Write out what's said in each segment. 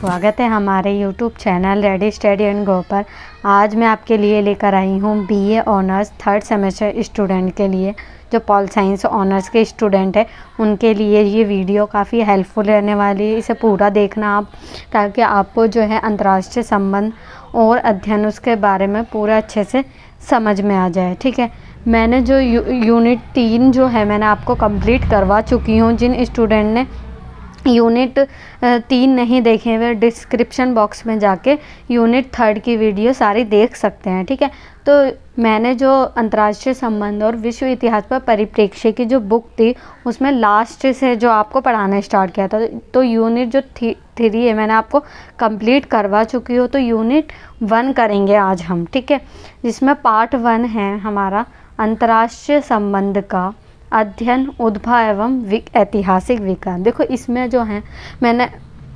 स्वागत है हमारे YouTube channel ready steady and go पर। आज मैं आपके लिए लेकर आई हूँ BA honours third semester student के लिए, जो पॉल साइंस ऑनर्स के स्टूडेंट है उनके लिए ये वीडियो काफ़ी हेल्पफुल रहने वाली है। इसे पूरा देखना आप, ताकि आपको जो है अंतर्राष्ट्रीय संबंध और अध्ययन उसके बारे में पूरा अच्छे से समझ में आ जाए। ठीक है, मैंने जो यूनिट 3 जो है मैंने आपको कंप्लीट करवा चुकी हूँ। जिन स्टूडेंट ने यूनिट 3 नहीं देखे वे डिस्क्रिप्शन बॉक्स में जाके यूनिट 3 की वीडियो सारी देख सकते हैं। ठीक है, तो मैंने जो अंतर्राष्ट्रीय संबंध और विश्व इतिहास पर परिप्रेक्ष्य की जो बुक थी उसमें लास्ट से जो आपको पढ़ाना स्टार्ट किया था, तो यूनिट जो 3 है मैंने आपको कंप्लीट करवा चुकी हूँ। तो यूनिट 1 करेंगे आज हम। ठीक है, जिसमें पार्ट 1 है हमारा अंतर्राष्ट्रीय संबंध का अध्ययन, उद्भव एवं ऐतिहासिक विकास। देखो इसमें जो है मैंने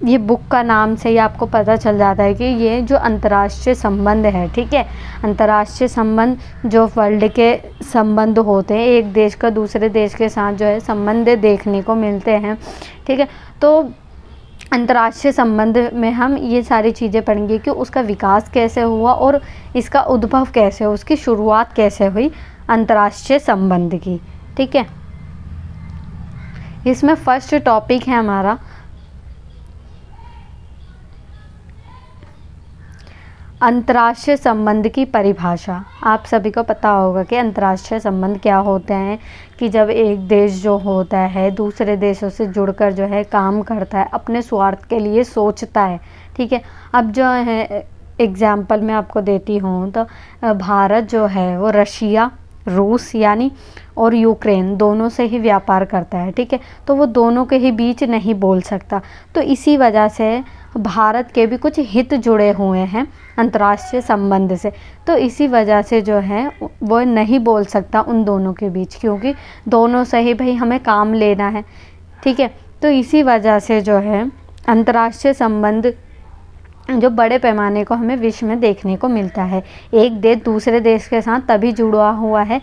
ये बुक का नाम से ही आपको पता चल जाता है कि ये जो अंतर्राष्ट्रीय संबंध है, ठीक है, अंतर्राष्ट्रीय संबंध जो वर्ल्ड के संबंध होते हैं, एक देश का दूसरे देश के साथ जो है संबंध देखने को मिलते हैं। ठीक है, तो अंतर्राष्ट्रीय संबंध में हम ये सारी चीज़ें पढ़ेंगे कि उसका विकास कैसे हुआ और इसका उद्भव कैसे, उसकी शुरुआत कैसे हुई अंतर्राष्ट्रीय संबंध की। ठीक है, इसमें फर्स्ट टॉपिक है हमारा अंतर्राष्ट्रीय संबंध की परिभाषा। आप सभी को पता होगा कि अंतर्राष्ट्रीय संबंध क्या होते हैं, कि जब एक देश जो होता है दूसरे देशों से जुड़कर जो है काम करता है, अपने स्वार्थ के लिए सोचता है। ठीक है, अब जो है एग्जाम्पल मैं आपको देती हूँ, तो भारत जो है वो रशिया, रूस यानी और यूक्रेन दोनों से ही व्यापार करता है। ठीक है, तो वो दोनों के ही बीच नहीं बोल सकता, तो इसी वजह से भारत के भी कुछ हित जुड़े हुए हैं अंतर्राष्ट्रीय संबंध से, तो इसी वजह से जो है वो नहीं बोल सकता उन दोनों के बीच, क्योंकि दोनों से ही भाई हमें काम लेना है। ठीक है, तो इसी वजह से जो है अंतर्राष्ट्रीय संबंध जो बड़े पैमाने को हमें विश्व में देखने को मिलता है। एक देश दूसरे देश के साथ तभी जुड़ा हुआ है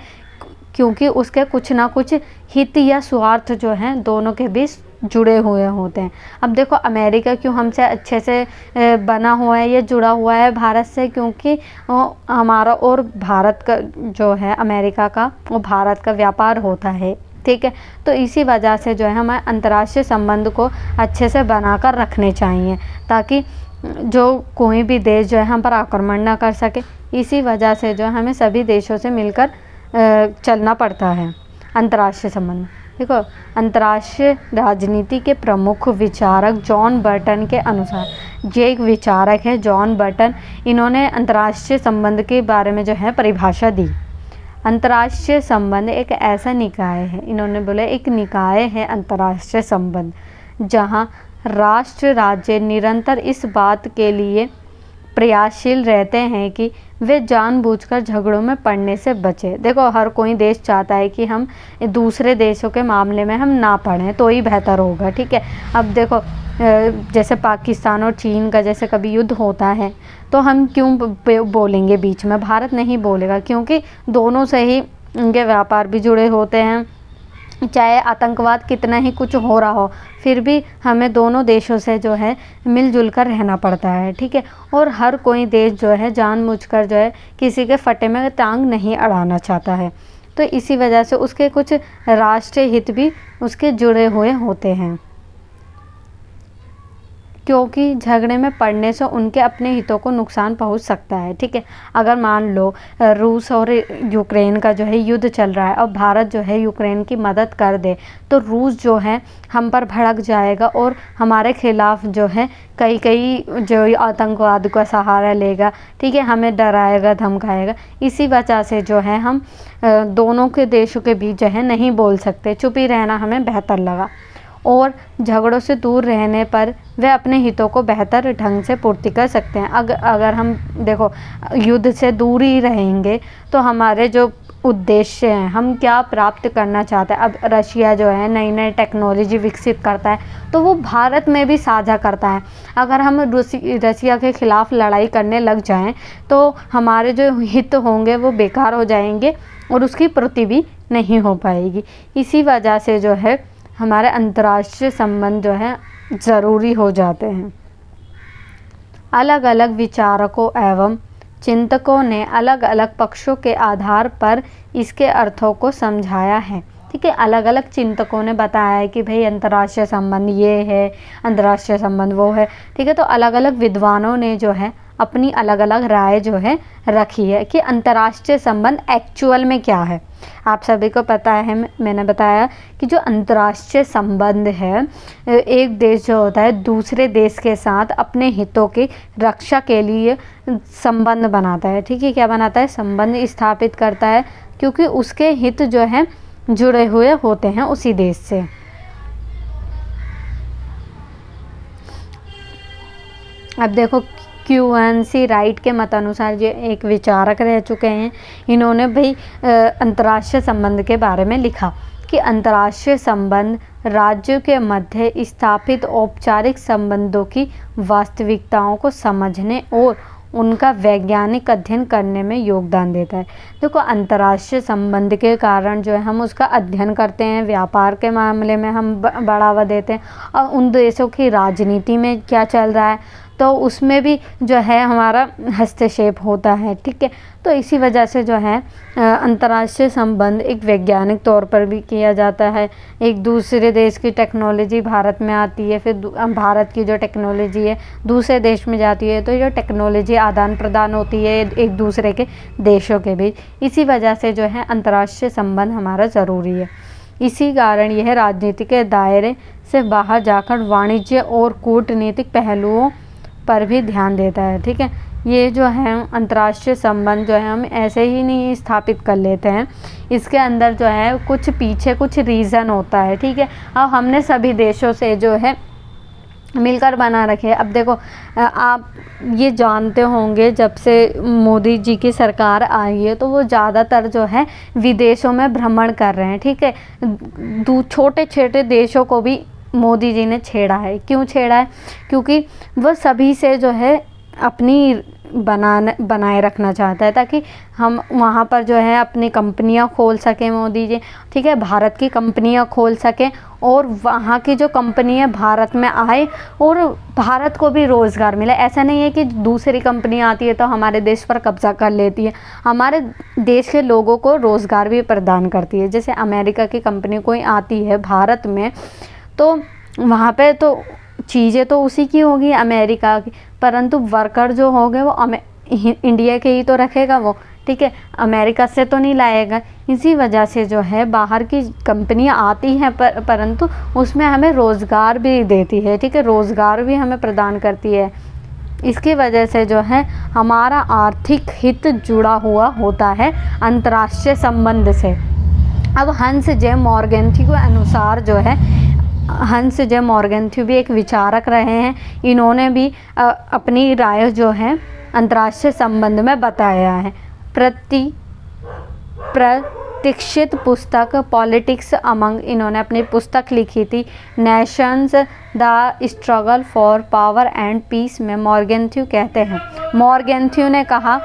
क्योंकि उसके कुछ ना कुछ हित या स्वार्थ जो हैं दोनों के बीच जुड़े हुए होते हैं। अब देखो अमेरिका क्यों हमसे अच्छे से बना हुआ है, ये जुड़ा हुआ है भारत से, क्योंकि हमारा और भारत का जो है अमेरिका का वो भारत का व्यापार होता है। ठीक है, तो इसी वजह से जो है हमें अंतर्राष्ट्रीय संबंध को अच्छे से बनाकर रखने चाहिए, ताकि जो कोई भी देश जो है हम पर आक्रमण ना कर सके। इसी वजह से जो हमें सभी देशों से मिलकर चलना पड़ता है अंतर्राष्ट्रीय संबंध। देखो अंतर्राष्ट्रीय राजनीति के प्रमुख विचारक जॉन बर्टन के अनुसार, ये एक विचारक है जॉन बर्टन, इन्होंने अंतर्राष्ट्रीय संबंध के बारे में जो है परिभाषा दी। अंतर्राष्ट्रीय संबंध एक ऐसा निकाय है, इन्होंने बोला एक निकाय है अंतर्राष्ट्रीय संबंध, जहाँ राष्ट्र राज्य निरंतर इस बात के लिए प्रयासशील रहते हैं कि वे जानबूझकर झगड़ों में पड़ने से बचे। देखो हर कोई देश चाहता है कि हम दूसरे देशों के मामले में हम ना पड़ें तो ही बेहतर होगा। ठीक है, अब देखो जैसे पाकिस्तान और चीन का जैसे कभी युद्ध होता है तो हम क्यों बोलेंगे बीच में, भारत नहीं बोलेगा, क्योंकि दोनों से ही उनके व्यापार भी जुड़े होते हैं। चाहे आतंकवाद कितना ही कुछ हो रहा हो, फिर भी हमें दोनों देशों से जो है मिलजुल कर रहना पड़ता है। ठीक है, और हर कोई देश जो है जानबूझकर जो है किसी के फटे में टांग नहीं अड़ाना चाहता है, तो इसी वजह से उसके कुछ राष्ट्रीय हित भी उसके जुड़े हुए होते हैं, क्योंकि झगड़े में पड़ने से उनके अपने हितों को नुकसान पहुंच सकता है। ठीक है, अगर मान लो रूस और यूक्रेन का जो है युद्ध चल रहा है और भारत जो है यूक्रेन की मदद कर दे, तो रूस जो है हम पर भड़क जाएगा और हमारे खिलाफ जो है कई जो आतंकवाद का सहारा लेगा। ठीक है, हमें डराएगा धमकाएगा। इसी वजह से जो है हम दोनों के देशों के बीच जो है नहीं बोल सकते, चुप ही रहना हमें बेहतर लगा, और झगड़ों से दूर रहने पर वे अपने हितों को बेहतर ढंग से पूर्ति कर सकते हैं। अगर हम देखो युद्ध से दूर ही रहेंगे तो हमारे जो उद्देश्य हैं, हम क्या प्राप्त करना चाहते हैं। अब रशिया जो है नई नई टेक्नोलॉजी विकसित करता है तो वो भारत में भी साझा करता है। अगर हम रशिया के खिलाफ लड़ाई करने लग जाएं तो हमारे जो हित होंगे वो बेकार हो जाएंगे और उसकी पूर्ति भी नहीं हो पाएगी। इसी वजह से जो है हमारे अंतर्राष्ट्रीय संबंध जो है ज़रूरी हो जाते हैं। अलग अलग विचारकों एवं चिंतकों ने अलग अलग पक्षों के आधार पर इसके अर्थों को समझाया है। ठीक है, अलग अलग चिंतकों ने बताया है कि भाई अंतर्राष्ट्रीय संबंध ये है, अंतर्राष्ट्रीय संबंध वो है। ठीक है, तो अलग अलग विद्वानों ने जो है अपनी अलग अलग राय जो है रखी है कि अंतर्राष्ट्रीय संबंध एक्चुअल में क्या है। आप सभी को पता है, मैंने बताया कि जो अंतर्राष्ट्रीय संबंध है, एक देश जो होता है दूसरे देश के साथ अपने हितों की रक्षा के लिए संबंध बनाता है। ठीक है, क्या बनाता है? संबंध स्थापित करता है, क्योंकि उसके हित जो है जुड़े हुए होते हैं उसी देश से। अब देखो, क्यूएनसी राइट के मतानुसार जो एक विचारक रह चुके हैं, इन्होंने भाई अंतर्राष्ट्रीय संबंध के बारे में लिखा कि अंतर्राष्ट्रीय संबंध राज्यों के मध्य स्थापित औपचारिक संबंधों की वास्तविकताओं को समझने और उनका वैज्ञानिक अध्ययन करने में योगदान देता है। देखो, अंतर्राष्ट्रीय संबंध के कारण जो है हम उसका अध्ययन करते हैं, व्यापार के मामले में हम बढ़ावा देते हैं, और उन देशों की राजनीति में क्या चल रहा है तो उसमें भी जो है हमारा हस्तक्षेप होता है। ठीक है, तो इसी वजह से जो है अंतर्राष्ट्रीय संबंध एक वैज्ञानिक तौर पर भी किया जाता है। एक दूसरे देश की टेक्नोलॉजी भारत में आती है, फिर भारत की जो टेक्नोलॉजी है दूसरे देश में जाती है, तो ये टेक्नोलॉजी आदान प्रदान होती है एक दूसरे के देशों के बीच। इसी वजह से जो है अंतर्राष्ट्रीय संबंध हमारा ज़रूरी है। इसी कारण यह राजनीति के दायरे से बाहर जाकर वाणिज्य और कूटनीतिक पहलुओं पर भी ध्यान देता है। ठीक है, ये जो है अंतर्राष्ट्रीय संबंध जो है हम ऐसे ही नहीं स्थापित कर लेते हैं, इसके अंदर जो है कुछ पीछे कुछ रीज़न होता है। ठीक है, अब हमने सभी देशों से जो है मिलकर बना रखे। अब देखो, आप ये जानते होंगे जब से मोदी जी की सरकार आई है तो वो ज़्यादातर जो है विदेशों में भ्रमण कर रहे हैं। ठीक है, छोटे छोटे देशों को भी मोदी जी ने छेड़ा है। क्यों छेड़ा है? क्योंकि वह सभी से जो है अपनी बनाए रखना चाहता है, ताकि हम वहाँ पर जो है अपनी कंपनियाँ खोल सकें मोदी जी। ठीक है, भारत की कंपनियाँ खोल सकें और वहाँ की जो कंपनी है भारत में आए और भारत को भी रोज़गार मिले। ऐसा नहीं है कि दूसरी कंपनी आती है तो हमारे देश पर कब्जा कर लेती है, हमारे देश के लोगों को रोज़गार भी प्रदान करती है। जैसे अमेरिका की कंपनी कोई आती है भारत में तो वहाँ पे तो चीज़ें तो उसी की होगी, अमेरिका की, परंतु वर्कर जो होंगे वो इंडिया के ही तो रखेगा वो। ठीक है, अमेरिका से तो नहीं लाएगा। इसी वजह से जो है बाहर की कंपनियां आती हैं परंतु उसमें हमें रोज़गार भी देती है। ठीक है, रोज़गार भी हमें प्रदान करती है। इसकी वजह से जो है हमारा आर्थिक हित जुड़ा हुआ होता है अंतर्राष्ट्रीय संबंध से। अब हंस जे मॉर्गेंथी के अनुसार जो है, हंस जे मॉर्गेंथी भी एक विचारक रहे हैं, इन्होंने भी अपनी राय जो है अंतर्राष्ट्रीय संबंध में बताया है। प्रतीक्षित पुस्तक पॉलिटिक्स अमंग, इन्होंने अपनी पुस्तक लिखी थी nations the struggle for power and peace में मॉर्गेंथ्यू कहते हैं। मॉर्गेंथ्यू ने कहा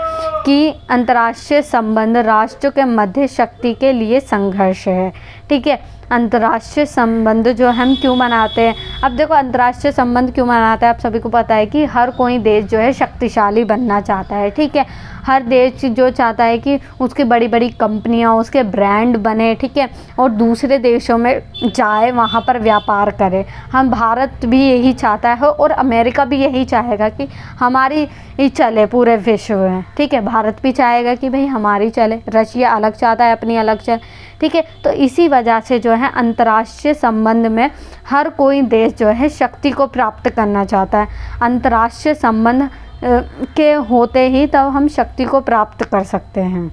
कि अंतर्राष्ट्रीय संबंध राष्ट्रों के मध्य शक्ति के लिए संघर्ष है। ठीक है, अंतर्राष्ट्रीय संबंध जो हम क्यों मनाते हैं? अब देखो, अंतर्राष्ट्रीय संबंध क्यों मनाते हैं आप सभी को पता है कि हर कोई देश जो है शक्तिशाली बनना चाहता है। ठीक है, हर देश जो चाहता है कि उसकी बड़ी बड़ी कंपनियां, उसके ब्रांड बने। ठीक है, और दूसरे देशों में जाए, वहाँ पर व्यापार करे। हम भारत भी यही चाहता है और अमेरिका भी यही चाहेगा कि हमारी ही चले पूरे विश्व में। ठीक है, भारत भी चाहेगा कि भाई हमारी चले, रशिया अलग चाहता है अपनी अलग चले। ठीक है, तो इसी वजह से जो है अंतर्राष्ट्रीय संबंध में हर कोई देश जो है शक्ति को प्राप्त करना चाहता है। अंतर्राष्ट्रीय संबंध के होते ही तब हम शक्ति को प्राप्त कर सकते हैं।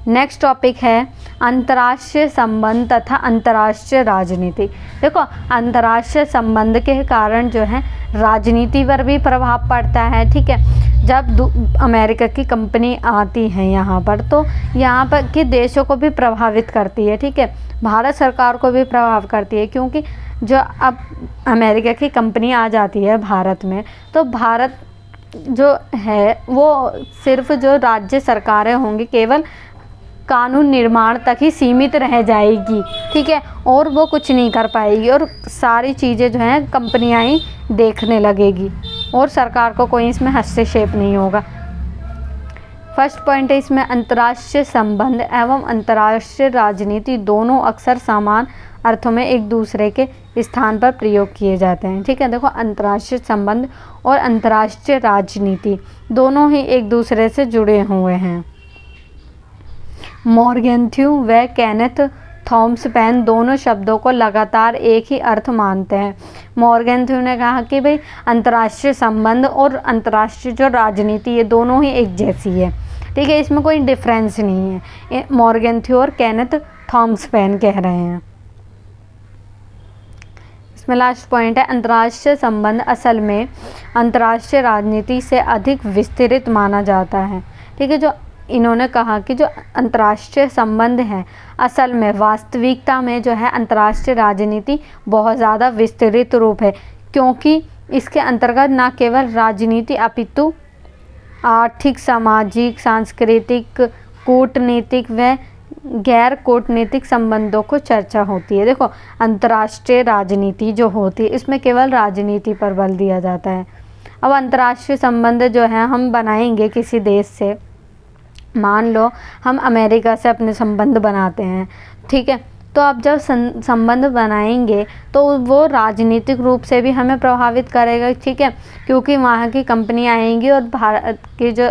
नेक्स्ट टॉपिक है अंतर्राष्ट्रीय संबंध तथा अंतर्राष्ट्रीय राजनीति। देखो, अंतर्राष्ट्रीय संबंध के कारण जो है राजनीति पर भी प्रभाव पड़ता है। ठीक है, जब अमेरिका की कंपनी आती है यहाँ पर तो यहाँ पर के देशों को भी प्रभावित करती है। ठीक है, भारत सरकार को भी प्रभाव करती है, क्योंकि जो अब अमेरिका की कंपनी आ जाती है भारत में तो भारत जो है वो सिर्फ जो राज्य सरकारें होंगी केवल कानून निर्माण तक ही सीमित रह जाएगी, ठीक है, और वो कुछ नहीं कर पाएगी और सारी चीज़ें जो हैं कंपनियां ही देखने लगेगी और सरकार को कोई इसमें हस्तक्षेप नहीं होगा। फर्स्ट पॉइंट है इसमें, अंतर्राष्ट्रीय संबंध एवं अंतर्राष्ट्रीय राजनीति दोनों अक्सर समान अर्थों में एक दूसरे के स्थान पर प्रयोग किए जाते हैं, ठीक है। देखो, अंतर्राष्ट्रीय संबंध और अंतर्राष्ट्रीय राजनीति दोनों ही एक दूसरे से जुड़े हुए हैं। मॉर्गेंथ्यू व केनेथ थॉम्सपेन दोनों शब्दों को लगातार एक ही अर्थ मानते हैं। मॉर्गेंथ्यू ने कहा कि भाई अंतर्राष्ट्रीय संबंध और अंतर्राष्ट्रीय जो राजनीति ये दोनों ही एक जैसी है, ठीक है, इसमें कोई डिफरेंस नहीं है। मॉर्गेंथ्यू और केनेथ थॉम्सपेन कह रहे हैं। इसमें लास्ट पॉइंट है, अंतर्राष्ट्रीय संबंध असल में अंतर्राष्ट्रीय राजनीति से अधिक विस्तृत माना जाता है, ठीक है। जो इन्होंने कहा कि जो अंतर्राष्ट्रीय संबंध है असल में वास्तविकता में जो है अंतर्राष्ट्रीय राजनीति बहुत ज़्यादा विस्तृत रूप है, क्योंकि इसके अंतर्गत न केवल राजनीति अपितु आर्थिक, सामाजिक, सांस्कृतिक, कूटनीतिक व गैर कूटनीतिक संबंधों को चर्चा होती है। देखो, अंतर्राष्ट्रीय राजनीति जो होती है इसमें केवल राजनीति पर बल दिया जाता है। अब अंतर्राष्ट्रीय संबंध जो है हम बनाएंगे किसी देश से, मान लो हम अमेरिका से अपने संबंध बनाते हैं, ठीक है, तो अब जब संबंध बनाएंगे तो वो राजनीतिक रूप से भी हमें प्रभावित करेगा, ठीक है, क्योंकि वहाँ की कंपनियाँ आएंगी और भारत की जो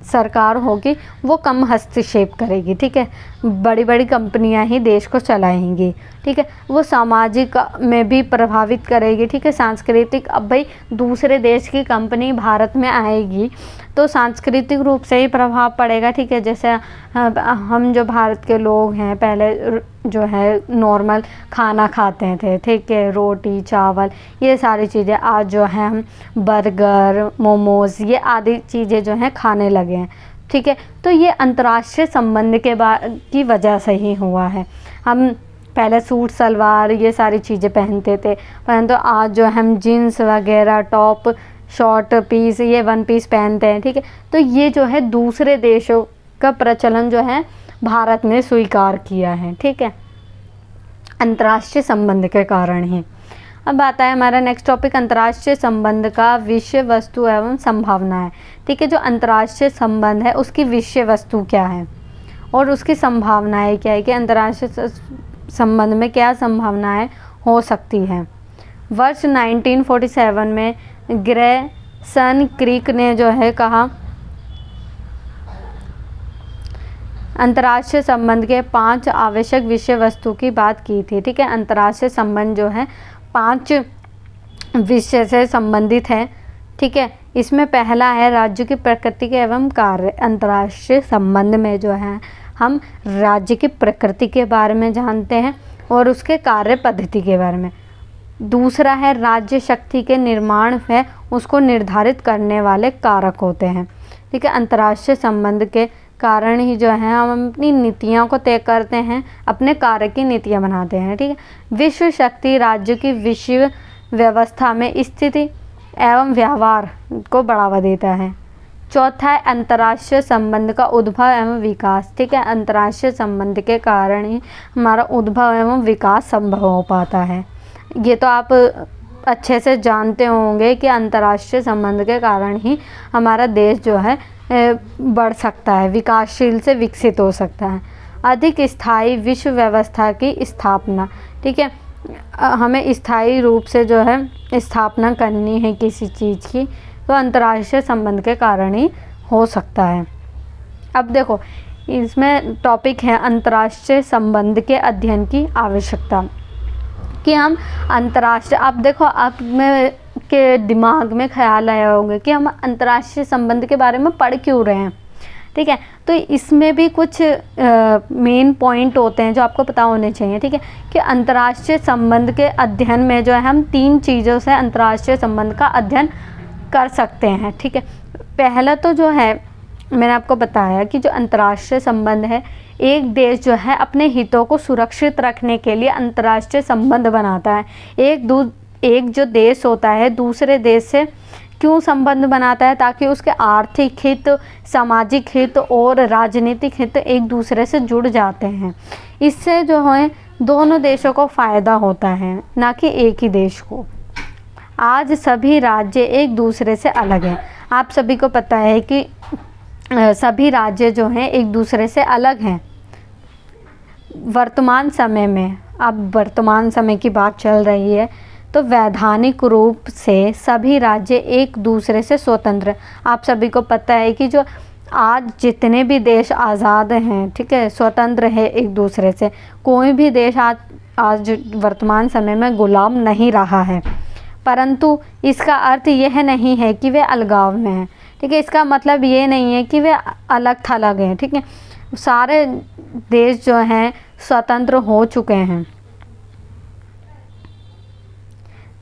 सरकार होगी वो कम हस्तक्षेप करेगी, ठीक है, बड़ी बड़ी कंपनियां ही देश को चलाएंगी, ठीक है। वो सामाजिक में भी प्रभावित करेगी, ठीक है, सांस्कृतिक, अब भाई दूसरे देश की कंपनी भारत में आएगी तो सांस्कृतिक रूप से ही प्रभाव पड़ेगा, ठीक है। जैसे हम जो भारत के लोग हैं पहले जो है नॉर्मल खाना खाते थे, ठीक है, रोटी चावल ये सारी चीज़ें, आज जो है हम बर्गर, मोमोज़ ये आदि चीज़ें जो हैं खाने लगे हैं, ठीक है। तो ये अंतर्राष्ट्रीय संबंध की वजह से ही हुआ है। हम पहले सूट सलवार ये सारी चीज़ें पहनते थे, परंतु आज जो हम जीन्स वगैरह, टॉप, शॉर्ट पीस, ये वन पीस पहनते हैं, ठीक है। तो ये जो है दूसरे देशों का प्रचलन जो है भारत ने स्वीकार किया है, ठीक है, अंतर्राष्ट्रीय संबंध के कारण ही। अब आता है हमारा नेक्स्ट टॉपिक, अंतर्राष्ट्रीय संबंध का विषय वस्तु एवं संभावनाएं, ठीक है। जो अंतर्राष्ट्रीय संबंध है उसकी विषय वस्तु क्या है और उसकी संभावनाएं क्या है, कि अंतर्राष्ट्रीय संबंध में क्या संभावनाएं हो सकती हैं। वर्ष 1947 में ग्रेसन क्रीक ने जो है कहा, अंतर्राष्ट्रीय संबंध के 5 आवश्यक विषय वस्तु की बात की थी, ठीक है। अंतर्राष्ट्रीय संबंध जो है 5 विषय से संबंधित है, ठीक है। इसमें पहला है राज्य की प्रकृति के एवं कार्य। अंतर्राष्ट्रीय संबंध में जो है हम राज्य की प्रकृति के बारे में जानते हैं और उसके कार्य पद्धति के बारे में। दूसरा है राज्य शक्ति के निर्माण है उसको निर्धारित करने वाले कारक होते हैं, ठीक है। अंतर्राष्ट्रीय संबंध के कारण ही जो है हम अपनी नीतियों को तय करते हैं, अपने कार्य की नीतियाँ बनाते हैं, ठीक है। विश्व शक्ति राज्य की विश्व व्यवस्था में स्थिति एवं व्यवहार को बढ़ावा देता है। चौथा है अंतर्राष्ट्रीय संबंध का उद्भव एवं विकास, ठीक है। अंतर्राष्ट्रीय संबंध के कारण ही हमारा उद्भव एवं विकास संभव हो पाता है। ये तो आप अच्छे से जानते होंगे कि अंतर्राष्ट्रीय संबंध के कारण ही हमारा देश जो है बढ़ सकता है, विकासशील से विकसित हो सकता है। अधिक स्थायी विश्व व्यवस्था की स्थापना, ठीक है, हमें स्थायी रूप से जो है स्थापना करनी है किसी चीज़ की, तो अंतर्राष्ट्रीय संबंध के कारण ही हो सकता है। अब देखो, इसमें टॉपिक है अंतर्राष्ट्रीय संबंध के अध्ययन की आवश्यकता, कि हम अंतर्राष्ट्रीय, अब देखो आप में के दिमाग में ख्याल आया होगा कि हम अंतर्राष्ट्रीय संबंध के बारे में पढ़ क्यों रहे हैं, ठीक है। तो इसमें भी कुछ मेन पॉइंट होते हैं जो आपको पता होने चाहिए, ठीक है, कि अंतर्राष्ट्रीय संबंध के अध्ययन में जो है हम 3 चीज़ों से अंतर्राष्ट्रीय संबंध का अध्ययन कर सकते हैं, ठीक है। पहला तो जो है मैंने आपको बताया कि जो अंतर्राष्ट्रीय संबंध है, एक देश जो है अपने हितों को सुरक्षित रखने के लिए अंतर्राष्ट्रीय संबंध बनाता है। एक जो देश होता है दूसरे देश से क्यों संबंध बनाता है? ताकि उसके आर्थिक हित, सामाजिक हित और राजनीतिक हित एक दूसरे से जुड़ जाते हैं। इससे जो है दोनों देशों को फ़ायदा होता है, ना कि एक ही देश को। आज सभी राज्य एक दूसरे से अलग हैं। आप सभी को पता है कि सभी राज्य जो हैं एक दूसरे से अलग हैं। वर्तमान समय में, अब वर्तमान समय की बात चल रही है, तो वैधानिक रूप से सभी राज्य एक दूसरे से स्वतंत्र। आप सभी को पता है कि जो आज जितने भी देश आज़ाद हैं, ठीक है, स्वतंत्र है एक दूसरे से। कोई भी देश आज वर्तमान समय में गुलाम नहीं रहा है। परंतु इसका अर्थ यह नहीं है कि वे अलगाव में हैं, ठीक है। इसका मतलब ये नहीं है कि वे अलग थलग हैं, ठीक है। सारे देश जो हैं स्वतंत्र हो चुके हैं।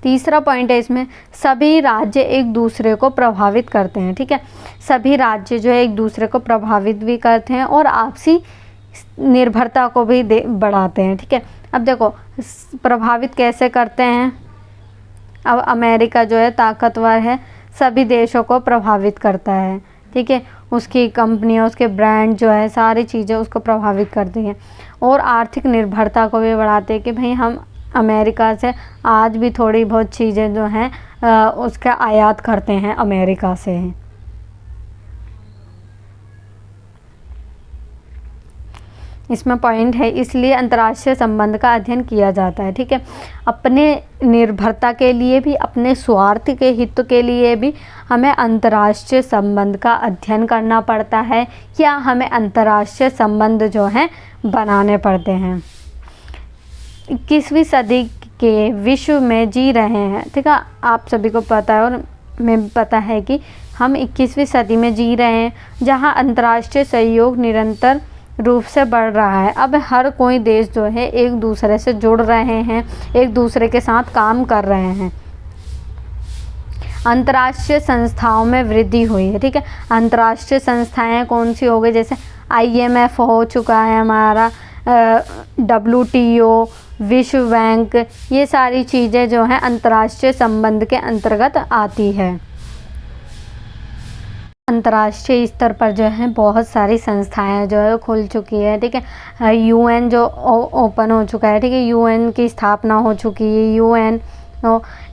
तीसरा पॉइंट है इसमें, सभी राज्य एक दूसरे को प्रभावित करते हैं, ठीक है। सभी राज्य जो है एक दूसरे को प्रभावित भी करते हैं और आपसी निर्भरता को भी बढ़ाते हैं, ठीक है। अब देखो प्रभावित कैसे करते हैं। अब अमेरिका जो है ताकतवर है, सभी देशों को प्रभावित करता है, ठीक है। उसकी कंपनियां, उसके ब्रांड जो है, सारी चीज़ें उसको प्रभावित करती हैं और आर्थिक निर्भरता को भी बढ़ाते हैं कि भाई हम अमेरिका से आज भी थोड़ी बहुत चीज़ें जो हैं उसका आयात करते हैं अमेरिका से। इसमें पॉइंट है, इसलिए अंतर्राष्ट्रीय संबंध का अध्ययन किया जाता है, ठीक है। अपने निर्भरता के लिए भी, अपने स्वार्थ के हित के लिए भी हमें अंतर्राष्ट्रीय संबंध का अध्ययन करना पड़ता है, या हमें अंतर्राष्ट्रीय संबंध जो हैं बनाने पड़ते हैं। 21वीं सदी के विश्व में जी रहे हैं, ठीक है। आप सभी को पता है और हमें पता है कि हम 21वीं सदी में जी रहे हैं, जहां अंतर्राष्ट्रीय सहयोग निरंतर रूप से बढ़ रहा है। अब हर कोई देश जो है एक दूसरे से जुड़ रहे हैं, एक दूसरे के साथ काम कर रहे हैं। अंतर्राष्ट्रीय संस्थाओं में वृद्धि हुई है, ठीक है। अंतर्राष्ट्रीय संस्थाएं कौन सी हो गई? जैसे IMF हो चुका है हमारा, WTO, विश्व बैंक, ये सारी चीज़ें जो हैं अंतर्राष्ट्रीय संबंध के अंतर्गत आती है। अंतर्राष्ट्रीय स्तर पर जो है बहुत सारी संस्थाएं जो है खुल चुकी है, ठीक है। UN जो ओपन हो चुका है, ठीक है। UN की स्थापना हो चुकी है, UN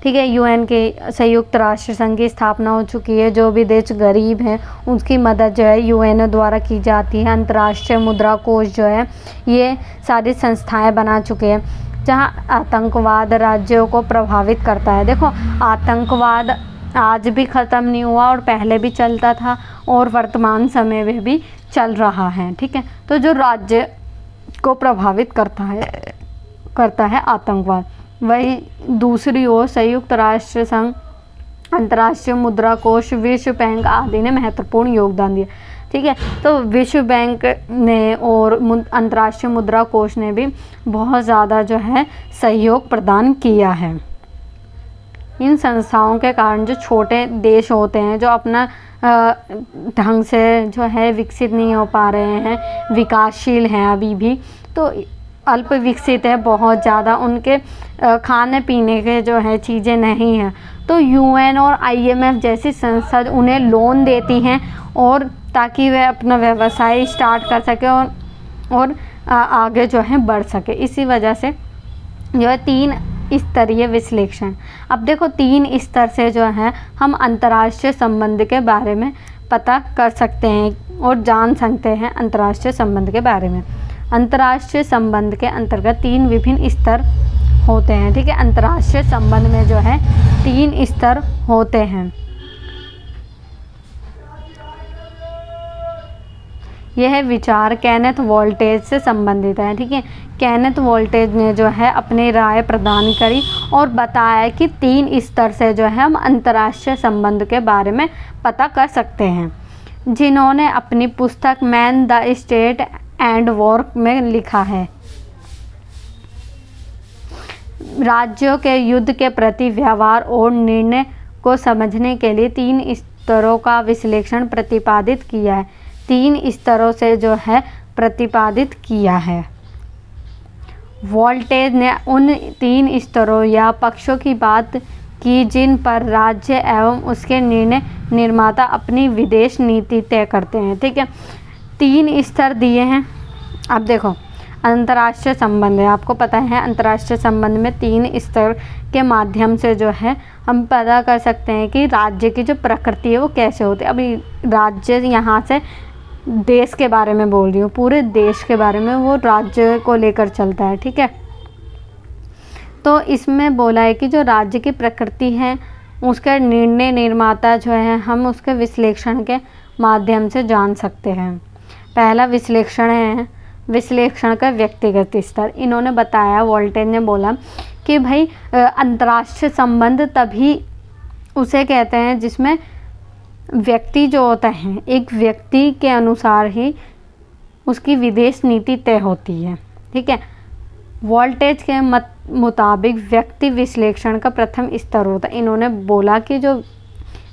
ठीक है। UN के संयुक्त राष्ट्र संघ की स्थापना हो चुकी है। जो भी देश गरीब हैं उसकी मदद जो है UN द्वारा की जाती है। अंतर्राष्ट्रीय मुद्रा कोष जो है, ये सारी संस्थाएं बना चुके हैं। जहां आतंकवाद राज्यों को प्रभावित करता है। देखो आतंकवाद आज भी ख़त्म नहीं हुआ और पहले भी चलता था और वर्तमान समय में भी चल रहा है, ठीक है। तो जो राज्य को प्रभावित करता है आतंकवाद। वही दूसरी ओर संयुक्त राष्ट्र संघ, अंतर्राष्ट्रीय मुद्रा कोष, विश्व बैंक आदि ने महत्वपूर्ण योगदान दिया, ठीक है। तो विश्व बैंक ने और अंतर्राष्ट्रीय मुद्रा कोष ने भी बहुत ज़्यादा जो है सहयोग प्रदान किया है। इन संस्थाओं के कारण जो छोटे देश होते हैं, जो अपना ढंग से जो है विकसित नहीं हो पा रहे हैं, विकासशील हैं अभी भी, तो अल्प विकसित है बहुत ज़्यादा, उनके खाने पीने के जो है चीज़ें नहीं हैं, तो UN और IMF जैसी संस्था उन्हें लोन देती हैं और ताकि वह अपना व्यवसाय स्टार्ट कर सके और आगे जो है बढ़ सके। इसी वजह से जो है 3 स्तरीय विश्लेषण। अब देखो 3 स्तर से जो है हम अंतर्राष्ट्रीय संबंध के बारे में पता कर सकते हैं और जान सकते हैं अंतर्राष्ट्रीय संबंध के बारे में। अंतर्राष्ट्रीय संबंध के अंतर्गत 3 विभिन्न स्तर होते हैं, ठीक है। अंतर्राष्ट्रीय संबंध में जो है 3 स्तर होते हैं। यह विचार केनेथ वोल्टेज से संबंधित है, ठीक है। केनेथ वोल्टेज ने जो है अपनी राय प्रदान करी और बताया कि 3 स्तर से जो है हम अंतर्राष्ट्रीय संबंध के बारे में पता कर सकते हैं, जिन्होंने अपनी पुस्तक man the state and war में लिखा है। राज्यों के युद्ध के प्रति व्यवहार और निर्णय को समझने के लिए 3 स्तरों का विश्लेषण प्रतिपादित किया है। 3 स्तरों से जो है प्रतिपादित किया है। वोल्टेज ने उन 3 स्तरों या पक्षों की बात कि जिन पर राज्य एवं उसके निर्णय निर्माता अपनी विदेश नीति तय करते हैं। ठीक है, 3 स्तर दिए हैं। अब देखो, अंतर्राष्ट्रीय संबंध है, आपको पता है अंतर्राष्ट्रीय संबंध में 3 स्तर के माध्यम से जो है हम पता कर सकते हैं कि राज्य की जो प्रकृति है वो कैसे होती है। अभी राज्य यहाँ से देश के बारे में बोल रही हूँ, पूरे देश के बारे में वो राज्य को लेकर चलता है। ठीक है, तो इसमें बोला है कि जो राज्य की प्रकृति है उसका निर्णय निर्माता जो है हम उसके विश्लेषण के माध्यम से जान सकते हैं। पहला विश्लेषण है विश्लेषण का व्यक्तिगत स्तर। इन्होंने बताया, वोल्टेज ने बोला कि भाई अंतर्राष्ट्रीय संबंध तभी उसे कहते हैं जिसमें व्यक्ति जो होता है, एक व्यक्ति के अनुसार ही उसकी विदेश नीति तय होती है। ठीक है, वोल्टेज के मत मुताबिक व्यक्ति विश्लेषण का प्रथम स्तर होता है। इन्होंने बोला कि जो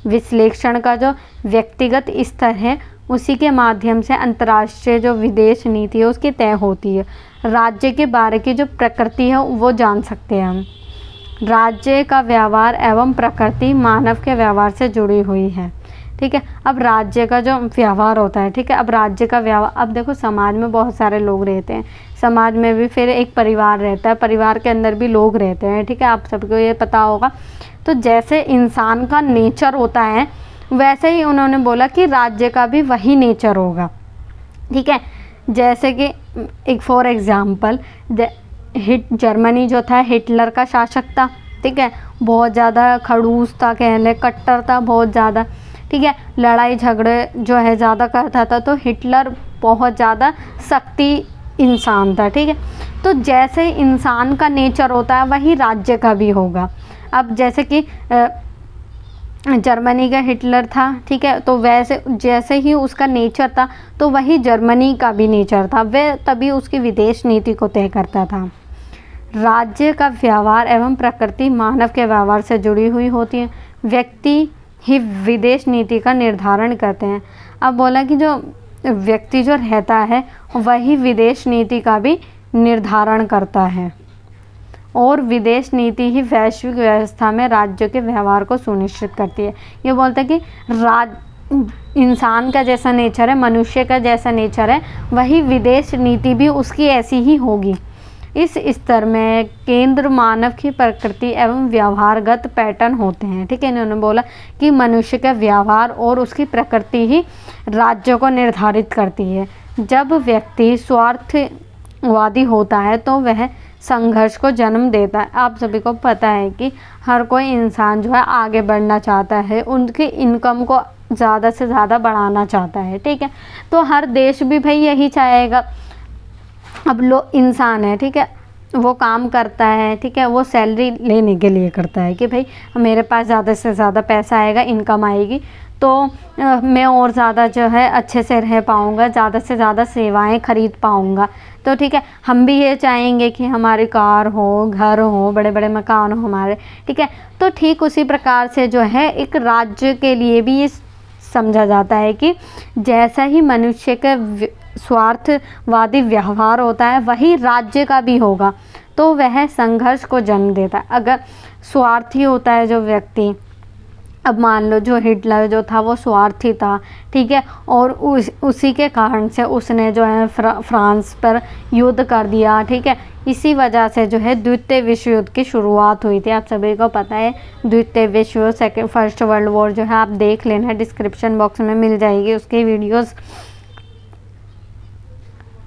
विश्लेषण का जो व्यक्तिगत स्तर है उसी के माध्यम से अंतर्राष्ट्रीय जो विदेश नीति है उसकी तय होती है। राज्य के बारे की जो प्रकृति है वो जान सकते हैं हम। राज्य का व्यवहार एवं प्रकृति मानव के व्यवहार से जुड़ी हुई है। ठीक है, अब राज्य का जो व्यवहार होता है, ठीक है, अब राज्य का व्यवहार, अब देखो समाज में बहुत सारे लोग रहते हैं, समाज में भी फिर एक परिवार रहता है, परिवार के अंदर भी लोग रहते हैं। ठीक है, आप सबको ये पता होगा। तो जैसे इंसान का नेचर होता है वैसे ही उन्होंने बोला कि राज्य का भी वही नेचर होगा। ठीक है, जैसे कि एक फॉर एग्जाम्पल जर्मनी जो था, हिटलर का शासक था। ठीक है, बहुत ज़्यादा खड़ूस था, कह ले कट्टर था बहुत ज़्यादा। ठीक है, लड़ाई झगड़े जो है ज़्यादा करता था, तो हिटलर बहुत ज़्यादा शक्ति इंसान था। ठीक है, तो जैसे इंसान का नेचर होता है वही राज्य का भी होगा। अब जैसे कि जर्मनी का हिटलर था, ठीक है, तो वैसे जैसे ही उसका नेचर था तो वही जर्मनी का भी नेचर था, वह तभी उसकी विदेश नीति को तय करता था। राज्य का व्यवहार एवं प्रकृति मानव के व्यवहार से जुड़ी हुई होती है। व्यक्ति ही विदेश नीति का निर्धारण करते हैं। अब बोला कि जो व्यक्ति जो रहता है वही विदेश नीति का भी निर्धारण करता है, और विदेश नीति ही वैश्विक व्यवस्था में राज्यों के व्यवहार को सुनिश्चित करती है। ये बोलते हैं कि इंसान का जैसा नेचर है, मनुष्य का जैसा नेचर है, वही विदेश नीति भी उसकी ऐसी ही होगी। इस स्तर में केंद्र मानव की प्रकृति एवं व्यवहारगत पैटर्न होते हैं। ठीक है, इन्होंने बोला कि मनुष्य का व्यवहार और उसकी प्रकृति ही राज्यों को निर्धारित करती है। जब व्यक्ति स्वार्थवादी होता है तो वह संघर्ष को जन्म देता है। आप सभी को पता है कि हर कोई इंसान जो है आगे बढ़ना चाहता है, उनकी इनकम को ज़्यादा से ज़्यादा बढ़ाना चाहता है। ठीक है, तो हर देश भी भाई यही चाहेगा। अब लोग इंसान है, ठीक है, वो काम करता है, ठीक है, वो सैलरी लेने के लिए करता है कि भाई मेरे पास ज़्यादा से ज़्यादा पैसा आएगा, इनकम आएगी तो मैं और ज़्यादा जो है अच्छे से रह पाऊँगा, ज़्यादा से ज़्यादा सेवाएं खरीद पाऊँगा। तो ठीक है, हम भी ये चाहेंगे कि हमारी कार हो, घर हो, बड़े बड़े मकान हो हमारे। ठीक है, तो ठीक उसी प्रकार से जो है एक राज्य के लिए भी ये समझा जाता है कि जैसा ही मनुष्य का स्वार्थवादी व्यवहार होता है वही राज्य का भी होगा, तो वह संघर्ष को जन्म देता है। अगर स्वार्थी होता है जो व्यक्ति, अब मान लो जो हिटलर जो था वो स्वार्थी था, ठीक है, और उसी के कारण से उसने जो है फ्रांस पर युद्ध कर दिया। ठीक है, इसी वजह से जो है द्वितीय विश्व युद्ध की शुरुआत हुई थी। आप सभी को पता है द्वितीय विश्व युद्ध, फर्स्ट वर्ल्ड वॉर जो है आप देख लेना, डिस्क्रिप्शन बॉक्स में मिल जाएगी उसकी वीडियोज़।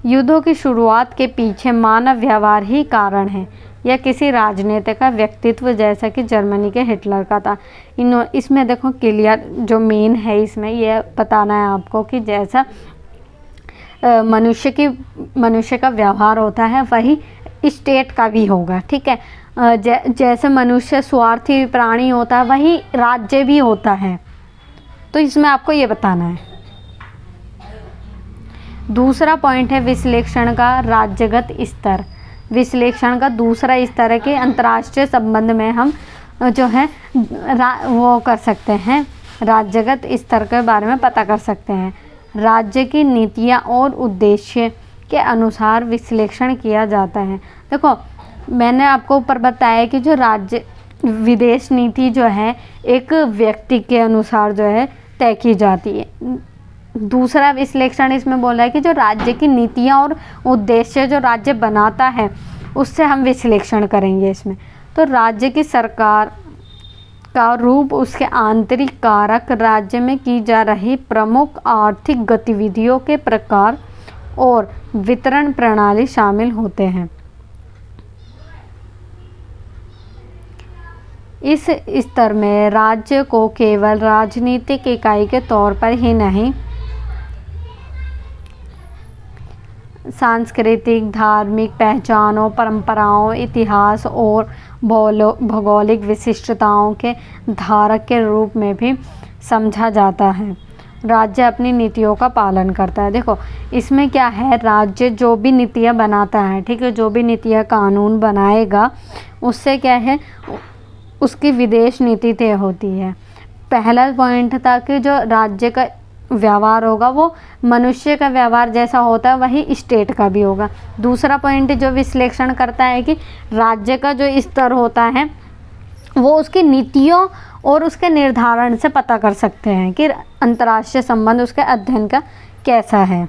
युद्धों की शुरुआत के पीछे मानव व्यवहार ही कारण है या किसी राजनेता का व्यक्तित्व, जैसा कि जर्मनी के हिटलर का था। इसमें देखो क्लियर जो मेन है इसमें यह बताना है आपको कि जैसा मनुष्य का व्यवहार होता है वही स्टेट का भी होगा। ठीक है, जैसे मनुष्य स्वार्थी प्राणी होता है वही राज्य भी होता है, तो इसमें आपको ये बताना है। दूसरा पॉइंट है विश्लेषण का राज्यगत स्तर। विश्लेषण का दूसरा स्तर है कि अंतर्राष्ट्रीय संबंध में हम जो है वो कर सकते हैं, राज्यगत स्तर के बारे में पता कर सकते हैं। राज्य की नीतियाँ और उद्देश्य के अनुसार विश्लेषण किया जाता है। देखो मैंने आपको ऊपर बताया कि जो राज्य विदेश नीति जो है एक व्यक्ति के अनुसार जो है तय की जाती है। दूसरा विश्लेषण इसमें बोला है कि जो राज्य की नीतियाँ और उद्देश्य जो राज्य बनाता है उससे हम विश्लेषण करेंगे इसमें। तो राज्य की सरकार का रूप, उसके आंतरिक कारक, राज्य में की जा रही प्रमुख आर्थिक गतिविधियों के प्रकार और वितरण प्रणाली शामिल होते हैं। इस स्तर में राज्य को केवल राजनीतिक इकाई के तौर पर ही नहीं, सांस्कृतिक, धार्मिक पहचानों, परंपराओं, इतिहास और भौगोलिक विशिष्टताओं के धारक के रूप में भी समझा जाता है। राज्य अपनी नीतियों का पालन करता है। देखो इसमें क्या है, राज्य जो भी नीतियाँ बनाता है, ठीक है, जो भी नीतियाँ कानून बनाएगा उससे क्या है, उसकी विदेश नीति तय होती है। पहला पॉइंट था कि जो राज्य का व्यवहार होगा वो मनुष्य का व्यवहार जैसा होता है वही स्टेट का भी होगा। दूसरा पॉइंट जो विश्लेषण करता है कि राज्य का जो स्तर होता है वो उसकी नीतियों और उसके निर्धारण से पता कर सकते हैं कि अंतर्राष्ट्रीय संबंध उसके अध्ययन का कैसा है।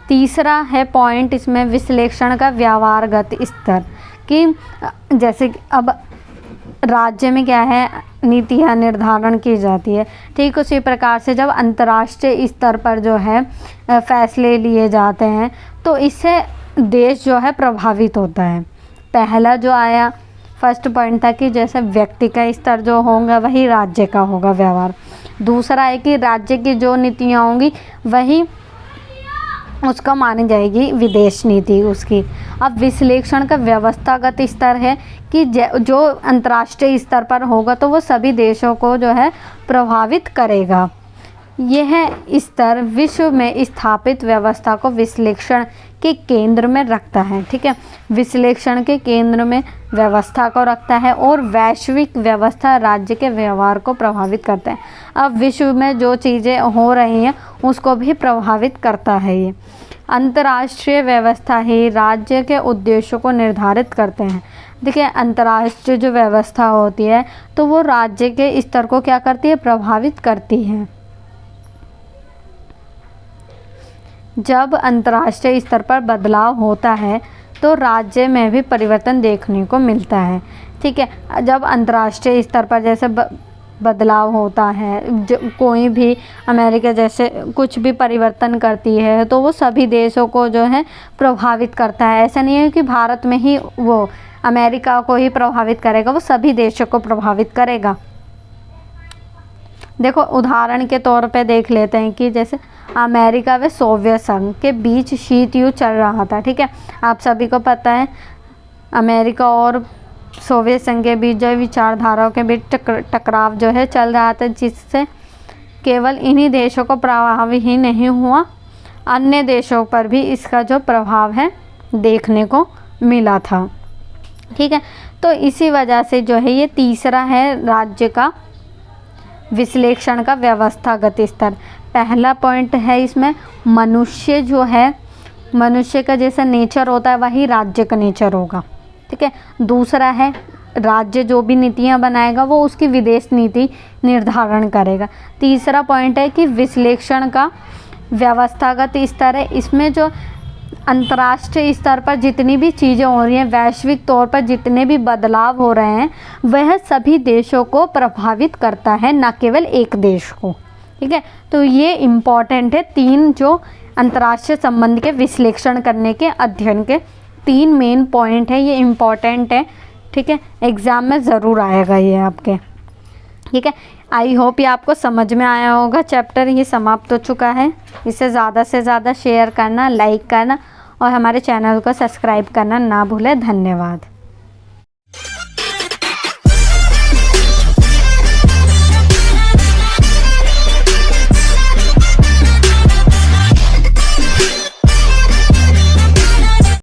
तीसरा है पॉइंट इसमें विश्लेषण का व्यवहारगत स्तर, कि जैसे अब राज्य में क्या है, नीतियाँ निर्धारण की जाती है, ठीक उसी प्रकार से जब अंतर्राष्ट्रीय स्तर पर जो है फैसले लिए जाते हैं तो इससे देश जो है प्रभावित होता है। पहला जो आया फर्स्ट पॉइंट था कि जैसे व्यक्ति का स्तर जो होगा वही राज्य का होगा व्यवहार। दूसरा है कि राज्य की जो नीतियाँ होंगी वही उसका मानी जाएगी विदेश नीति उसकी। अब विश्लेषण का व्यवस्थागत स्तर है कि जो अंतर्राष्ट्रीय स्तर पर होगा तो वो सभी देशों को जो है प्रभावित करेगा। यह स्तर विश्व में स्थापित व्यवस्था को विश्लेषण के केंद्र में रखता है, ठीक है, विश्लेषण के केंद्र में व्यवस्था को रखता है और वैश्विक व्यवस्था राज्य के व्यवहार को प्रभावित करता है। अब विश्व में जो चीज़ें हो रही हैं उसको भी प्रभावित करता है ये। अंतर्राष्ट्रीय व्यवस्था ही राज्य के उद्देश्यों को निर्धारित करते हैं। देखिए अंतर्राष्ट्रीय जो व्यवस्था होती है तो वो राज्य के स्तर को क्या करती है, प्रभावित करती है। जब अंतर्राष्ट्रीय स्तर पर बदलाव होता है तो राज्य में भी परिवर्तन देखने को मिलता है, ठीक है। जब अंतर्राष्ट्रीय स्तर पर जैसे बदलाव होता है, जो कोई भी अमेरिका जैसे कुछ भी परिवर्तन करती है तो वो सभी देशों को जो है प्रभावित करता है। ऐसा नहीं है कि भारत में ही वो अमेरिका को ही प्रभावित करेगा, वो सभी देशों को प्रभावित करेगा। देखो उदाहरण के तौर पे देख लेते हैं कि जैसे अमेरिका व सोवियत संघ के बीच शीत युद्ध चल रहा था, ठीक है, आप सभी को पता है। अमेरिका और सोवियत संघ के बीच जो विचारधाराओं के बीच टकराव जो है चल रहा था, जिससे केवल इन्हीं देशों को प्रभाव ही नहीं हुआ, अन्य देशों पर भी इसका जो प्रभाव है देखने को मिला था, ठीक है। तो इसी वजह से जो है ये तीसरा है राज्य का विश्लेषण का व्यवस्थागत स्तर। पहला पॉइंट है इसमें मनुष्य जो है, मनुष्य का जैसा नेचर होता है वही राज्य का नेचर होगा, ठीक है। दूसरा है राज्य जो भी नीतियाँ बनाएगा वो उसकी विदेश नीति निर्धारण करेगा। तीसरा पॉइंट है कि विश्लेषण का व्यवस्थागत स्तर है, इसमें जो अंतर्राष्ट्रीय स्तर पर जितनी भी चीज़ें हो रही हैं, वैश्विक तौर पर जितने भी बदलाव हो रहे हैं वह सभी देशों को प्रभावित करता है, न केवल एक देश को, ठीक है। तो ये इम्पॉर्टेंट है, तीन जो अंतर्राष्ट्रीय संबंध के विश्लेषण करने के अध्ययन के तीन मेन पॉइंट है, ये इम्पॉर्टेंट है, ठीक है, एग्ज़ाम में ज़रूर आएगा ये आपके, ठीक है। आई होप ये आपको समझ में आया होगा। चैप्टर ये समाप्त हो चुका है। इसे ज़्यादा से ज़्यादा शेयर करना, लाइक करना और हमारे चैनल को सब्सक्राइब करना ना भूलें। धन्यवाद।